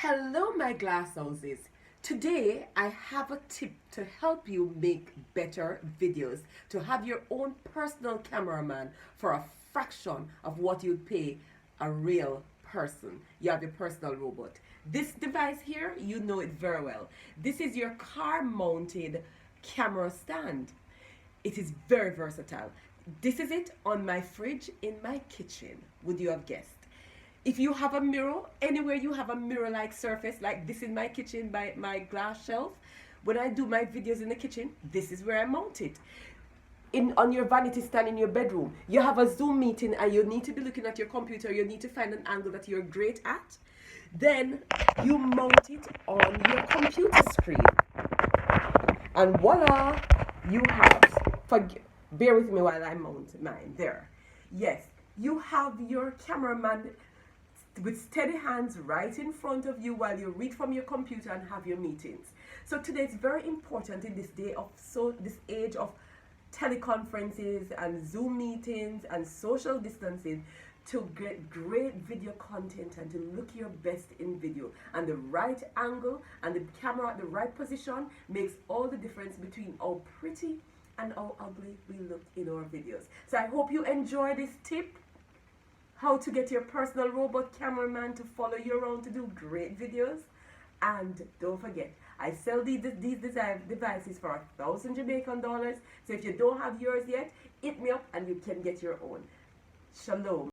Hello, my glass houses. Today, I have a tip to help you make better videos, to have your own personal cameraman for a fraction of what you'd pay a real person. You have your personal robot. This device here, you know it very well. This is your car mounted camera stand. It is very versatile. This is it on my fridge in my kitchen. Would you have guessed? If you have a mirror, anywhere you have a mirror-like surface, like this in my kitchen by my glass shelf, when I do my videos in the kitchen, this is where I mount it. On your vanity stand in your bedroom, you have a Zoom meeting and you need to be looking at your computer, you need to find an angle that you're great at, then you mount it on your computer screen. And voila, you have, bear with me while I mount mine, there. Yes, you have your cameraman with steady hands right in front of you while you read from your computer and have your meetings. So today it's very important in this age of teleconferences and Zoom meetings and social distancing to get great video content and to look your best in video. And the right angle and the camera at the right position makes all the difference between how pretty and how ugly we look in our videos. So I hope you enjoy this tip. How to get your personal robot cameraman to follow you around to do great videos. And don't forget, I sell these devices for $1,000 Jamaican dollars. So if you don't have yours yet, hit me up and you can get your own. Shalom.